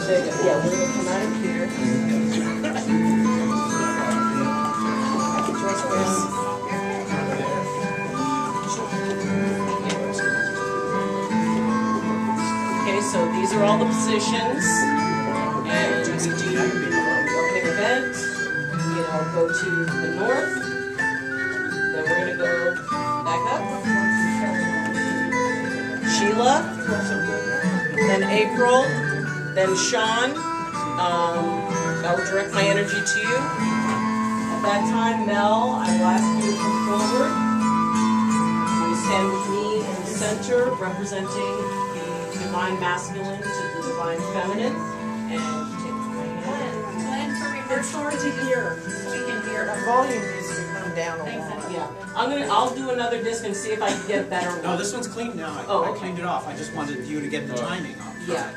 There you go. Yeah, we're going to come out of here. Joyce, Chris. Okay, so these are all the positions, and we do opening event, go to the north, then we're going to go back up, Sheila, then April, then Sean. I'll direct my energy to you. At that time, Mel, I will ask you to come forward. You stand with me in the center, representing the divine masculine to the divine feminine, and take my hand. Plan for rehearsal. It's hard to hear. We can hear. The volume needs to come down a lot. Yeah, I'll do another disc and see if I can get a better one. No, this one's clean now. I cleaned it off. I just wanted you to get the timing off. Yeah.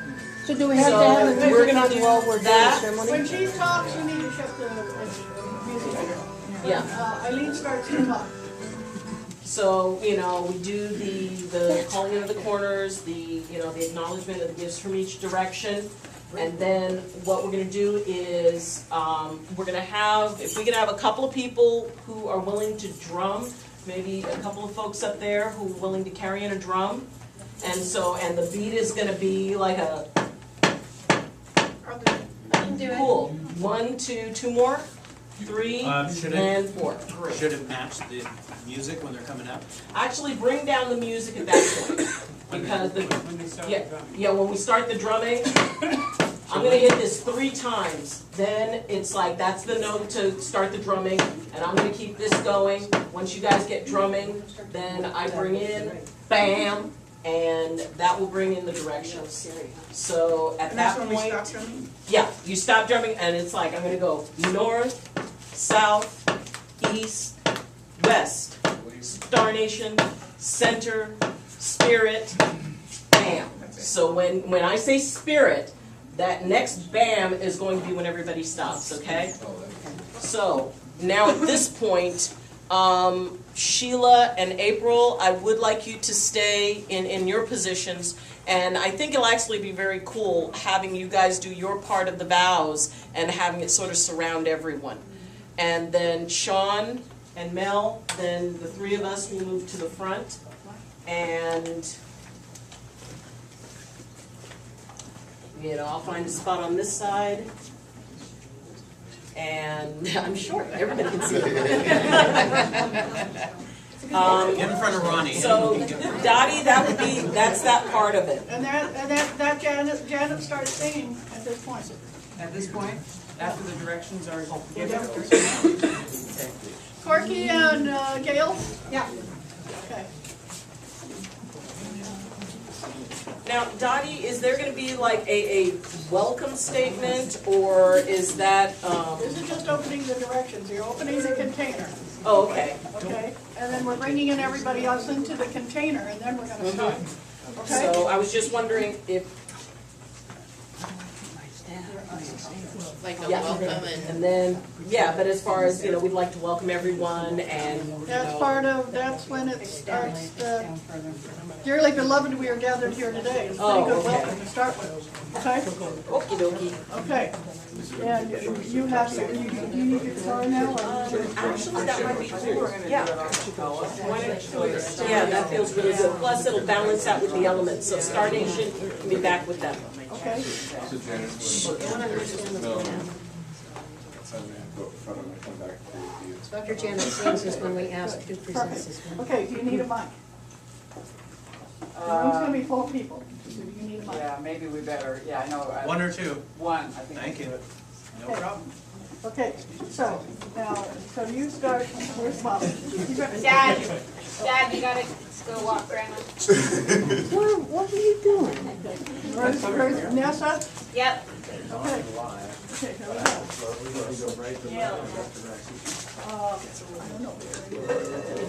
So do we have So to have a we're music gonna on do while we're doing the that. ceremony? When she talks, you need to shut the music. Yeah. Eileen starts to talk. So, we do the calling into the corners, the acknowledgement of the gifts from each direction. And then what we're gonna do is, we're gonna have, if we can have a couple of people who are willing to drum, maybe a couple of folks up there who are willing to carry in a drum. And the beat is gonna be like a, cool, 1, 2, 2 more, 3, and 4. Great. Should it match the music when they're coming up? Actually, bring down the music at that point, because when we start the drumming, I'm gonna hit this 3 times. Then it's like that's the note to start the drumming, and I'm gonna keep this going. Once you guys get drumming, then I bring in bam, and that will bring in the directions. So at that point, yeah, you stop drumming, and it's like I'm gonna go north, south, east, west, Star Nation, center, spirit, bam. So when I say spirit, that next bam is going to be when everybody stops, okay? So now at this point, Sheila and April, I would like you to stay in your positions, and I think it'll actually be very cool having you guys do your part of the vows and having it sort of surround everyone. And then Sean and Mel, then the 3 of us will move to the front, and I'll find a spot on this side, and I'm short, everybody can see it. Get in front of Ronnie. So, Dottie, that's that part of it. And that Janet starts singing at this point. At this point, after the directions are given. Corky and Gail? Yeah. Okay. Now, Dottie, is there going to be like a welcome statement, or is that? This is just opening the directions. You're opening the container. Oh, okay. Okay. And then we're bringing in everybody else into the container, and then we're going to start. Okay. So I was just wondering if. Like a welcome And then, but as far as, we'd like to welcome everyone, and That's when it starts. Dearly beloved, we are gathered here today. It's a pretty good welcome to start with. Okay. okie dokie. Okay. And you have do you need your guitar now? Actually, that might be cool. Yeah, that feels really good. Plus, it'll balance out with the elements. So Star Nation can be back with them. Okay. So Dr. Janet sings us when we ask who presents this one. Okay, do you need a mic? The room's going to be full of people. So do you need a mic? Yeah, maybe we better, I know. 1 or 2. 1, I think. Thank you. No problem. Okay, so now, you start, where's Mom? Dad, you gotta go walk Grandma. What are you doing? Where's Nessa? Yep. Okay. Okay, here we go. Yeah. I don't know.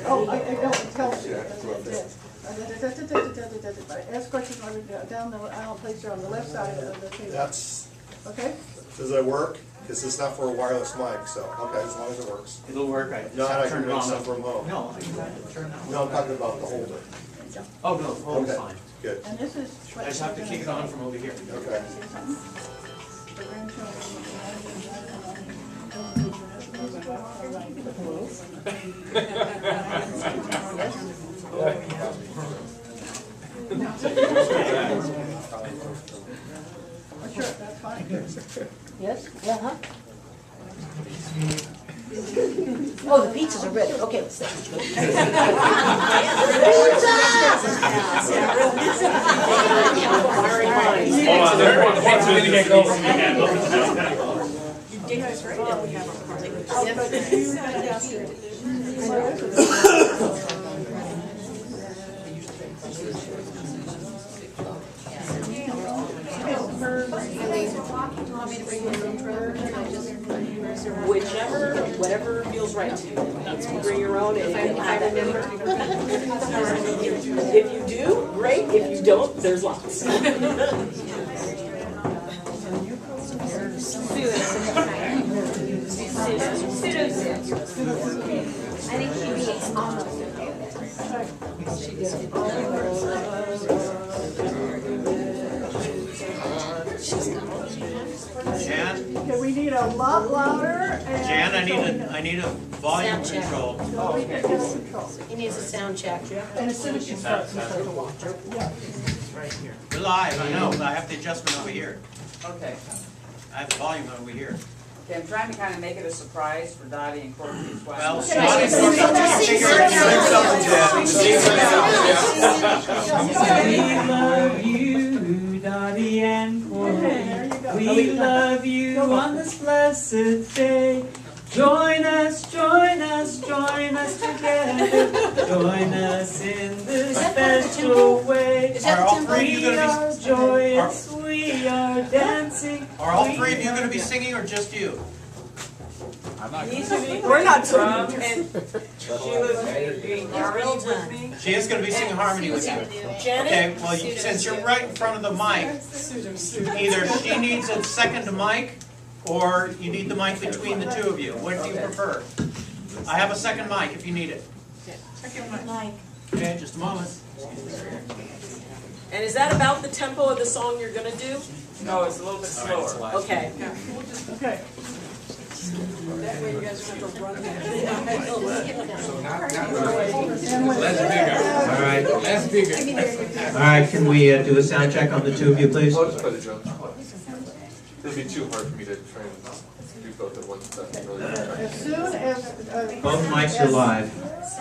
Oh, I know, it tells you. Ask questions down the aisle, place her on the left side of the table. That's, Okay? does that work? Because it's not for a wireless mic, so, okay, as long as it works. It'll work. I No, I turn can it make on. some from home. No, I can turn it on. No, I'm talking about the holder. Oh, no, hold Okay. fine. Good. And this is. I just have to kick it on from over here. Okay. Sure, that's fine. Yes? Uh-huh. Oh, the pizzas are ready. Okay, let's Hold on, everyone's ready to get going. Whichever, whatever feels right to you. You can bring your own and you can have that. If you do, great. If you don't, there's lots. I think she'd be almost okay with it. Jan, Okay, we need a lot louder and. Jan, I need a volume Sound check. control. So we can get control. He needs a sound check. And as soon as she starts, we start to watch. Yeah. We're live, I know, but I have the adjustment over here. Okay. I have the volume over here. Okay, I'm trying to kind of make it a surprise for Dottie and Courtney as well. Well, Okay. Scotty's working on trying to figure We love you, Dottie and Okay, there you go. We love you on this blessed day. Join us together. Join us in this special way. Is that Are all the three of you We gonna are joyous, we are dancing. be, are all three of you gonna be singing or just you? We're not Rob and Sheila's being harmony with me. She is gonna be singing harmony with you. Janet? Okay, well, since you're right in front of the mic, either she needs a second mic, or you need the mic between the two of you. What do you prefer? I have a second mic if you need it. Okay, just a moment. And is that about the tempo of the song you're gonna do? No, it's a little bit slower. Okay. Okay. All right. All right, can we do a sound check on the two of you, please? I'll just play the drums. It'll be too hard for me to try and do both at once. That's really As soon as. Both mics are live. As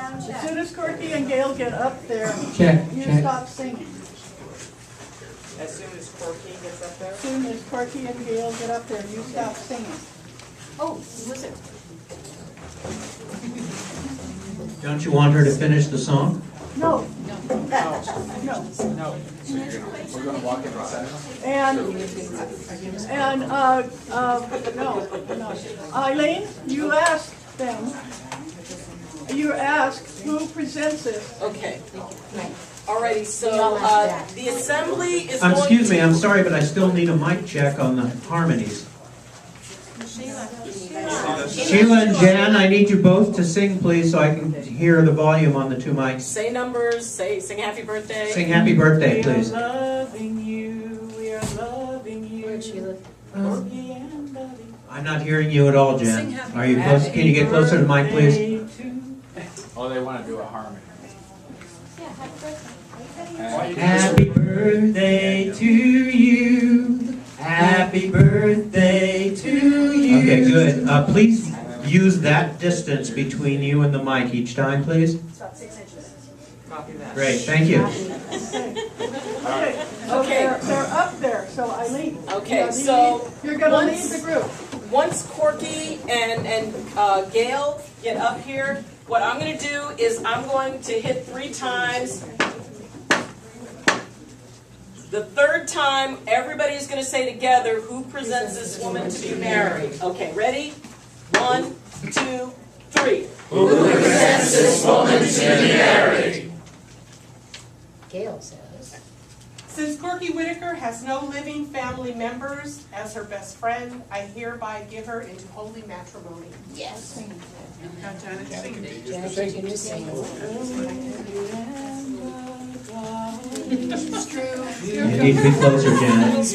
soon as Corky and Gail get up there, Check, you check. stop singing. As soon as Corky gets up there. As soon as Corky and Gail get up there, you stop singing. Oh, listen. Don't you want her to finish the song? No. No. No. We're gonna walk in right. No. Eileen, you asked them, you asked who presents this. Okay. Alrighty, We all so, asked that. the assembly is going to. Excuse me, I'm sorry, but I still need a mic check on the harmonies. Sheila and Jan, I need you both to sing, please, so I can hear the volume on the two mics. Say numbers, sing happy birthday. Sing happy birthday, please. We are loving you, we are loving you. Where'd she live? Corky and Dottie. I'm not hearing you at all, Jan. Are you close? Can you get closer to the mic, please? Oh, they wanna do a harmony. Happy birthday to you. Happy birthday to you. Okay, good. Please use that distance between you and the mic each time, please. Copy that. Great, thank you. Okay. So Okay. they're up there, so Eileen. Okay, so You're gonna lead once- the group. Once Corky and Gail get up here, what I'm gonna do is I'm going to hit 3 times. The third time, everybody's gonna say together, who presents this woman to be married? Okay, ready? 1, 2, 3. Who presents this woman to be married? Gail says. Since Corky Whitaker has no living family members as her best friend, I hereby give her into holy matrimony. Yes. Janet, sing. Janet, can you sing? You need to be closer, Janet.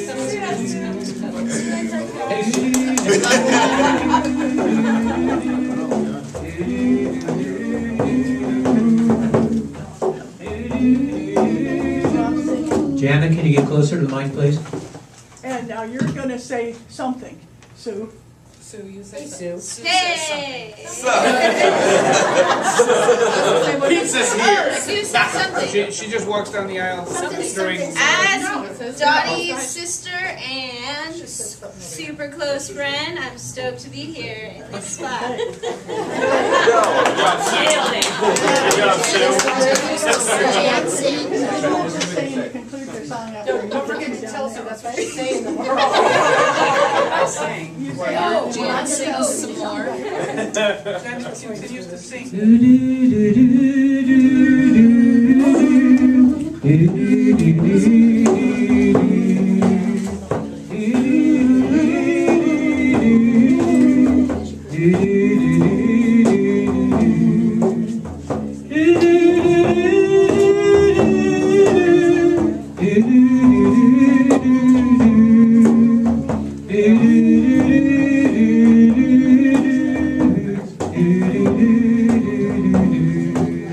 Jana, can you get closer to the mic, please? And now you're gonna say something, Sue. Sue, you say Sue. Hey! Pizza's here. Sue said something. She just walks down the aisle during. As Dottie's sister and super close friend, I'm stoked to be here in this spot. Just saying to conclude your song after. Don't forget to tell Sue that's what she's saying. You say, Jan sings some more. Jen continues to sing.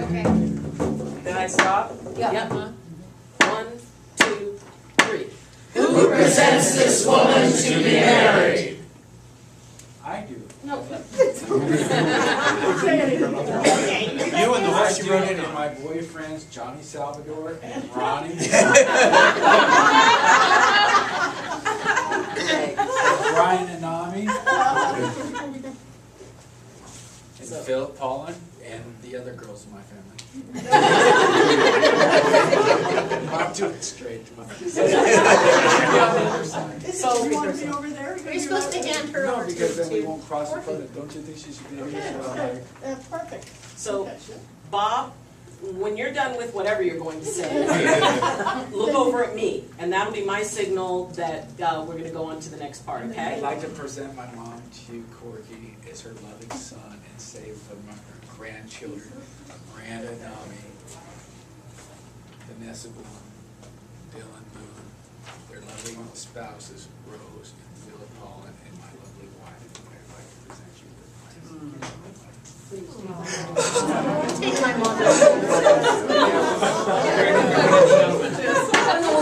Did I stop? Yeah. Yep. 1, 2, 3. Who presents this woman to be married? I do. say anything. You and the I voice you wrote do, in and on. my boyfriends, Johnny Salvador and Ronnie. Brian and Nami. And Philip Paulin and the other girls in my family. I'm doing straight to my. So you want to be over there? Are you supposed to hand her No, over because then we to won't cross the photo. Don't you think she should be here? Okay, So I'm okay, like, that's perfect. So, Okay. Bob, when you're done with whatever you're going to say, look over at me, and that'll be my signal that we're going to go on to the next part, I'd okay? like to present my mom to Corky as her loving son and say for my grandchildren, Miranda Nami, Vanessa Boone, Dylan Boone, their loving spouses, Rose and Philip Paulin, and my lovely wife. I'd like to present you with my. take my mom.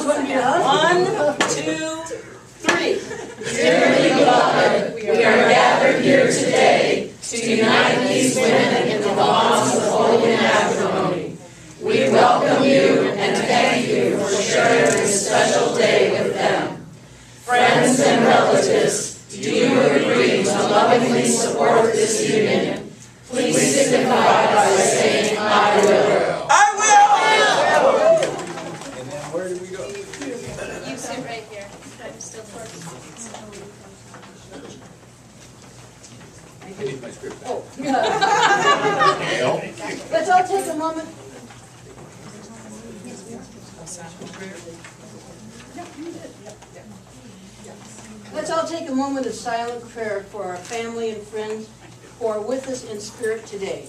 1, 2, 3. Dearly beloved, we are gathered here today to unite these women in the bonds of holy matrimony. We welcome you and thank you for sharing this special day with them. Friends and relatives, do you agree to lovingly support this union? Please signify by saying, I will. And then where do we go? You sit right here. I'm still working. I need my script back. Let's all take a moment. Let's all take a moment of silent prayer for our family and friends who are with us in spirit today.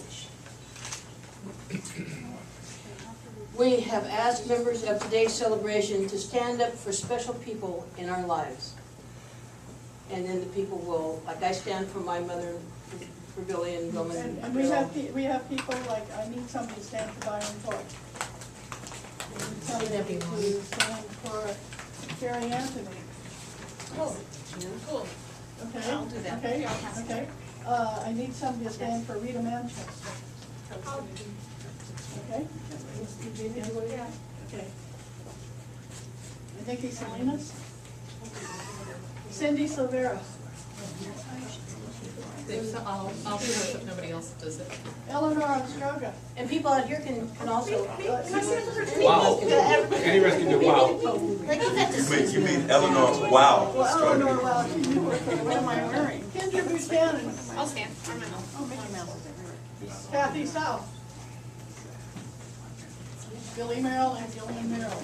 We have asked members of today's celebration to stand up for special people in our lives. And then the people will, like I stand for my mother, for Billy and Goldman. And we have people like, I need somebody to stand for Byron Clark. We need somebody to stand for Jerry Anthony. Cool. Okay? I'll do that. Okay, okay. I need somebody to stand for Rita Manchester. Okay? Okay. Nikki Salinas. Cindy Silvera. I'll do it if nobody else does it. Eleanor Ostroga. And people out here can also. Wow. Any of us can do wow. You mean Eleanor, wow. Well, Eleanor, well, she knew what am I wearing? Kendra Buchanan. I'll stand. Oh, Mickey Mouse. Kathy South. Billy Merrill and Gillian Merrill.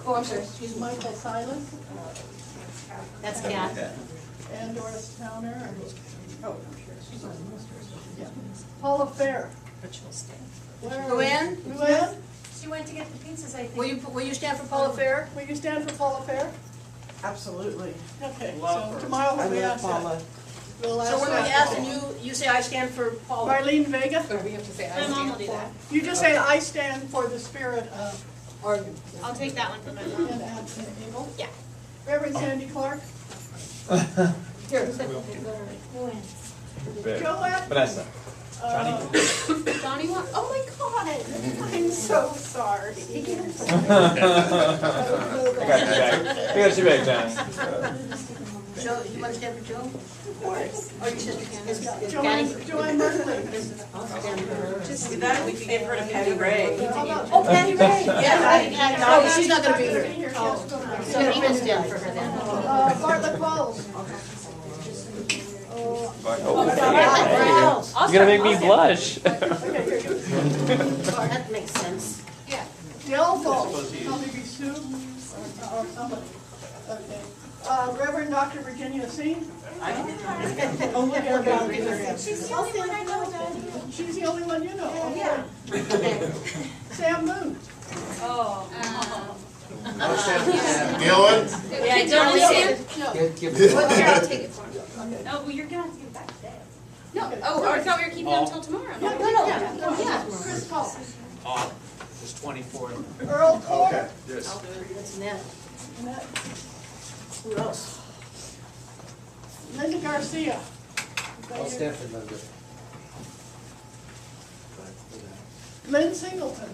Oh, I'm sorry. She's Michael Silas That's Kat. and Doris Towner. Oh, she's on the list. Yeah. Paula Fair. Luann? Luann, She went to get the pizzas, I think. Will you stand for Paula Fair? will you stand for Paula Fair? Absolutely. Okay, Love so her. tomorrow we'll ask that. We'll So when we that. ask and you say I stand for Paula. Marlene Vega, Or we have to say I My mom will stand do that. you just say, I stand for the spirit of, Or I'll take that one from my mom. and Abel. Yeah. Reverend Sandy Clark, here. Joanne. Vanessa. Donnie wants, oh my god. I'm so sorry. I got you back, John. Joe, you want to stand for Joe? Of course. Or your sister can? Joanne Merkley. We thought we could give her to Patty Ray. Oh, Patty Ray. Yeah, no, she's not gonna be here. Oh. So you can stand for her then. Bartlett Wells. You're You're gonna make me blush. That makes sense. Dale Falls, probably be Sue or somebody. Okay. Reverend Dr. Virginia Singh. Oh, look at her. She's the only one I know, Donnie. She's the only one you know. Yeah. Sam Moon. Oh. Gillen? Yeah, Donnie Sam. What, here, I'll take it for him. Oh, well, you're gonna have to give it back today. No, oh, I thought we were keeping it until tomorrow. No. Yeah. Chris Paul. Oh, it's 24th. Earl Cole. Okay. Yes. That's Ned. Annette. Who else? Linda Garcia. I'll stand for Linda. Lynn Singleton.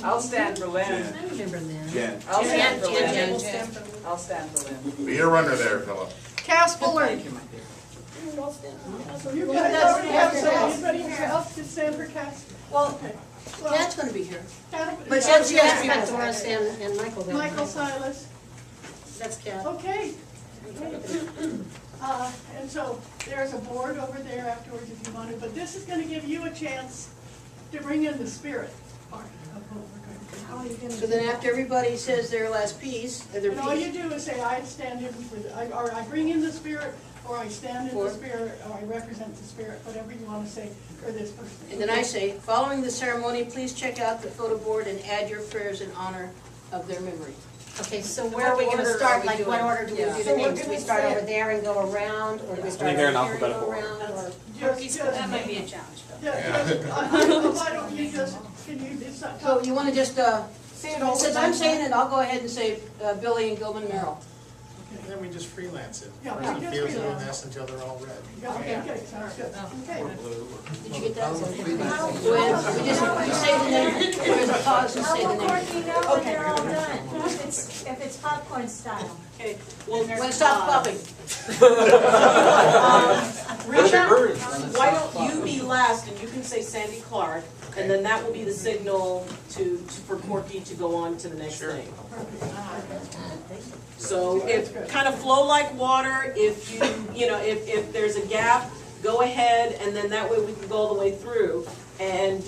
I'll stand for Lynn. I remember Ned. Jen. I'll stand for Jen. Lynn. I'll stand for Lynn. Be a runner there, fella. Cass Bullard. Thank you, my dear. You guys already have somebody else to stand for Cass? Well, Okay. Kat's gonna be here. Kat- But she has got Doris and Michael then. Michael Silas. That's Kat. Okay. And so there's a board over there afterwards if you want to, but this is gonna give you a chance to bring in the spirit part of what we're going to do. How are you gonna So do then that? after everybody says their last piece, their And all you piece, do is say, I stand in for, or I bring in the spirit, or I stand in the For- spirit, or I represent the spirit, whatever you want to say for this person. and then I say, following the ceremony, please check out the photo board and add your prayers in honor of their memory. Okay, so where are we gonna start, like what order do we do the names? Do we start over there and go around, or do we start over they're in here and go alphabetical order. around, or? That might be a challenge, Bill. Why don't you just, can you decide? So you wanna just, Say it all. since I'm saying it, I'll go ahead and say Billy and Gilman Merrill. And then we just freelance it. Yeah, Person we just feels freelance. doing this until they're all read. Yeah, okay, sounds good. Okay. Did you get that? When we just say the name, there's a pause and say the name. Okay. If it's popcorn style. Okay, well, When it stops popping. Richard, why don't you be last and you can say Sandy Clark, and then that will be the signal for Corky to go on to the next thing. So if, kind of flow like water, if if there's a gap, go ahead, and then that way we can go all the way through. And,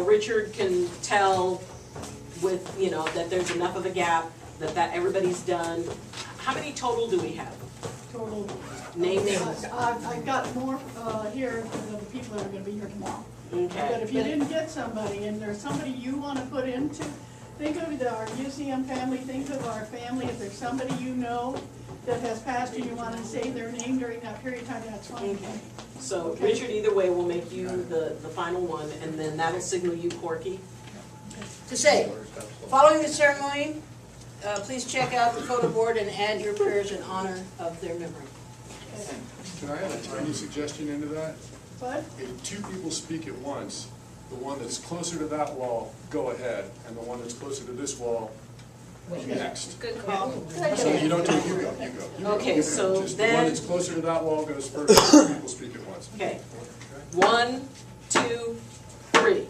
Richard can tell with, that there's enough of a gap, that everybody's done. How many total do we have? Total. Names? I've got more here than the people that are gonna be here tomorrow. But Okay. if you didn't get somebody, and there's somebody you wanna put into, think of our UCM family, think of our family, if there's somebody you know that has passed and you wanna say their name during that period of time, that's fine. Okay. So Richard, either way, will make you the final one, and then that'll signal you Corky. To say, following the ceremony, please check out the photo board and add your prayers in honor of their memory. Can I add a tiny suggestion into that? But, If two people speak at once, the one that's closer to that wall, go ahead, and the one that's closer to this wall, be next. Good call. So you don't do it, you go. Okay, so Just the one then, that's closer to that wall goes first, two people speak at once. okay. 1, 2, 3.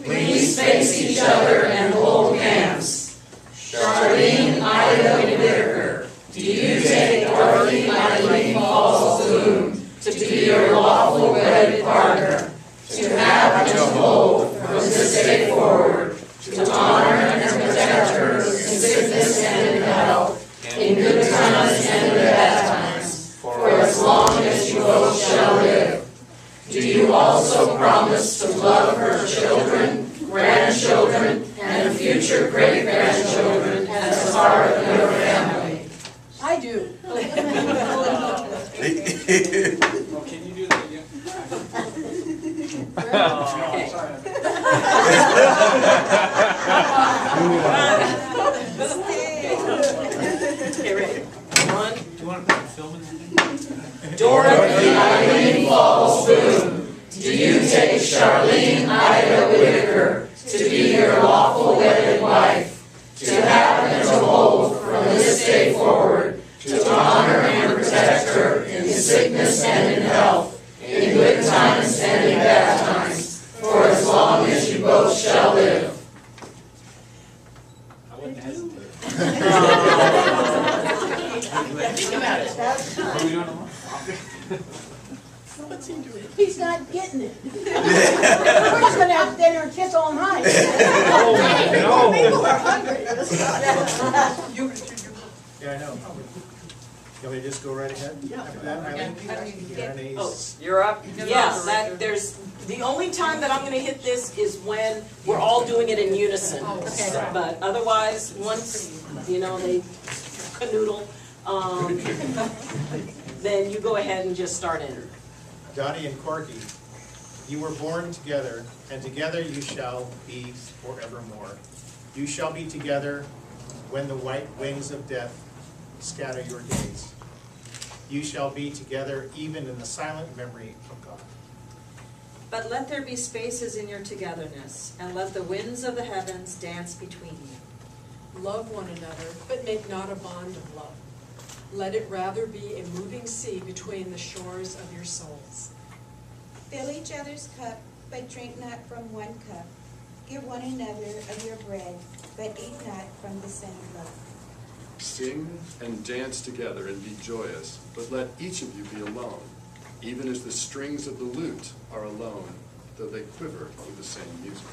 Please face each other and hold hands. Charlene Ida Whitaker, do you take Dorothy Eileen Falls Bloom to be your lawful wedded partner, to have and to hold from this day forward, to honor and protect her in sickness and in health, in good times and in bad times, for as long as you both shall live? Do you also promise to love her children, grandchildren, and future great-grandchildren as part of your family? Can you do that again? Okay, ready? One. Do you want to put film in there? Dorothy Eileen Falls Boone, do you take Charlene Ida Whitaker to be your lawful wedded wife, to have and to hold from this day forward, to honor and protect her in sickness and in health, in good times and in bad times, for as long as you both shall live? I wouldn't hesitate. Think about it. Are we doing it? What's he doing? He's not getting it. We're just gonna have dinner and kiss all night. People are hungry. Yeah, I know. You want me to just go right ahead? Yeah. Oh, You're up. yeah, there's, the only time that I'm gonna hit this is when we're all doing it in unison. Okay. But otherwise, once, you know, they canoodle, then you go ahead and just start in. Dottie and Corky, you were born together, and together you shall be forevermore. You shall be together when the white wings of death scatter your days. You shall be together even in the silent memory of God. But let there be spaces in your togetherness, and let the winds of the heavens dance between you. Love one another, but make not a bond of love. Let it rather be a moving sea between the shores of your souls. Fill each other's cup, but drink not from one cup. Give one another of your bread, but eat not from the same loaf. Sing and dance together and be joyous, but let each of you be alone, even as the strings of the lute are alone, though they quiver with the same music.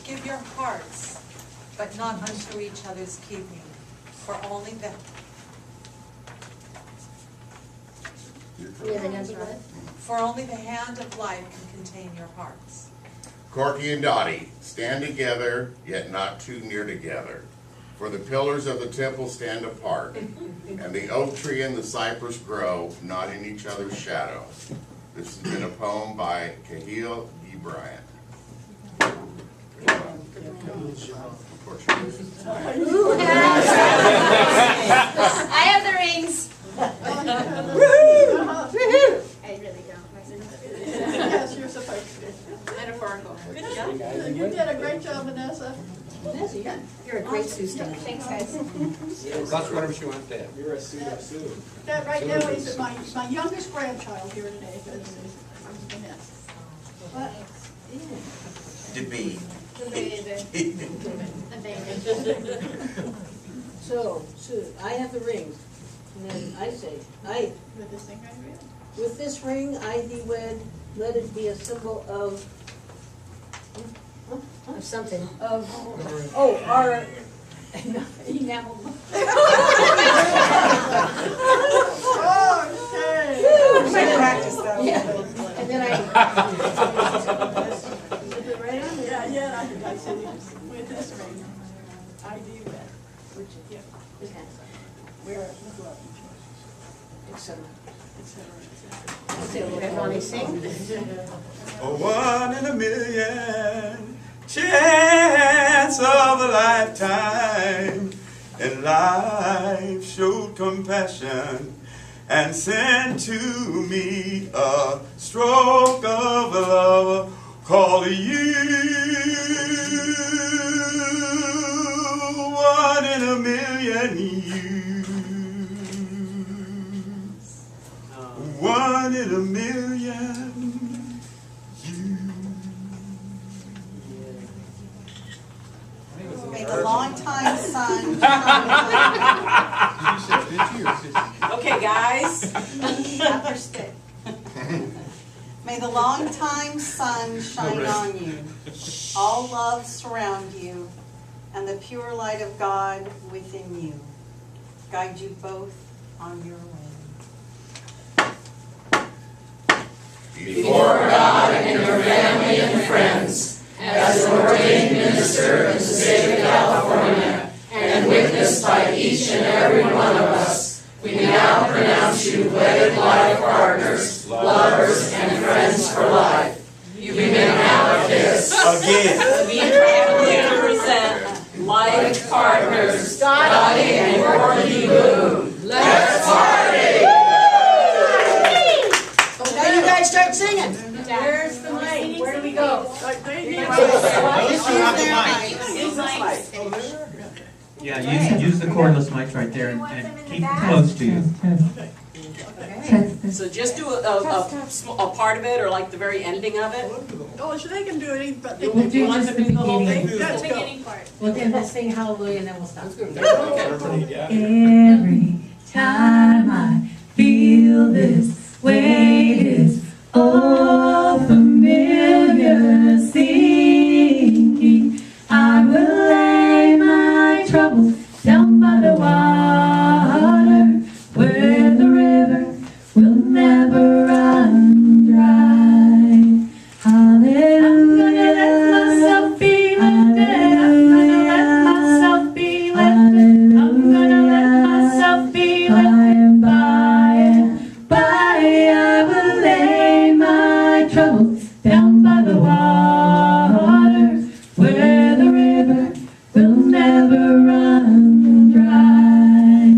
Give your hearts, but not unto each other's keeping, for only the hand of life can contain your hearts. Corky and Dottie, stand together, yet not too near together. For the pillars of the temple stand apart, and the oak tree and the cypress grow not in each other's shadow. This has been a poem by Cahill D. Bryant. Who has? I have the rings. I really don't. Yes, you're supposed to. Metaphorical. Good job. You did a great job, Vanessa. Vanessa, you're a great Sue Stan. Thanks, guys. That's whatever she wants to have. You're a Sue. That right now is my youngest grandchild here today, is Vanessa. What? To be. So, Sue, I have the rings, and then I say, With this thing right here? with this ring I thee wed, let it be a symbol of something. Our enamel. Oh, Might practice though. Yeah, and then Is it right on? Yeah, I said with this ring, I do that. Which, yeah, wear it with love and choices, etc. etc. Everybody sing. A 1 in a million chance of a lifetime, and life showed compassion and sent to me a stroke of love called you. 1 in a million years, 1 in a million. May the long-time sun Okay, guys. After stick. May the long-time sun shine on you, all love surround you, and the pure light of God within you guide you both on your way. Before God and your family and friends, as an ordained minister in the state of California, and witnessed by each and every one of us, partners, and friends for life. You may now kiss. Again. We proudly present like partners, Dottie and Corky Boone. Let's party! So now you guys start singing. Where's the mic? Where do we go? Yeah, use the cordless mics right there and keep it close to you. So just do a part of it, or like the very ending of it. Oh, so they can do it, but they We'll can do do just the beginning. Let's go. We'll then sing hallelujah and then we'll stop. Every time I feel this way, it's all familiar singing. I will lay my troubles down by the water, where the river will never run dry. Hallelujah. I'm gonna let myself be lifted. I'm gonna let myself be lifted. I'm gonna let myself be lifted. By I will lay my troubles down by the water, where the river will never run dry.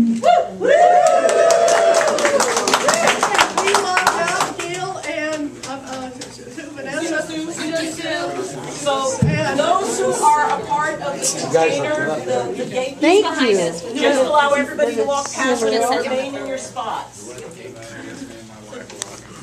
Meanwhile, now Gail and Vanessa. So those who are a part of the container, the gate behind us, just allow everybody to walk past and remain in your spots.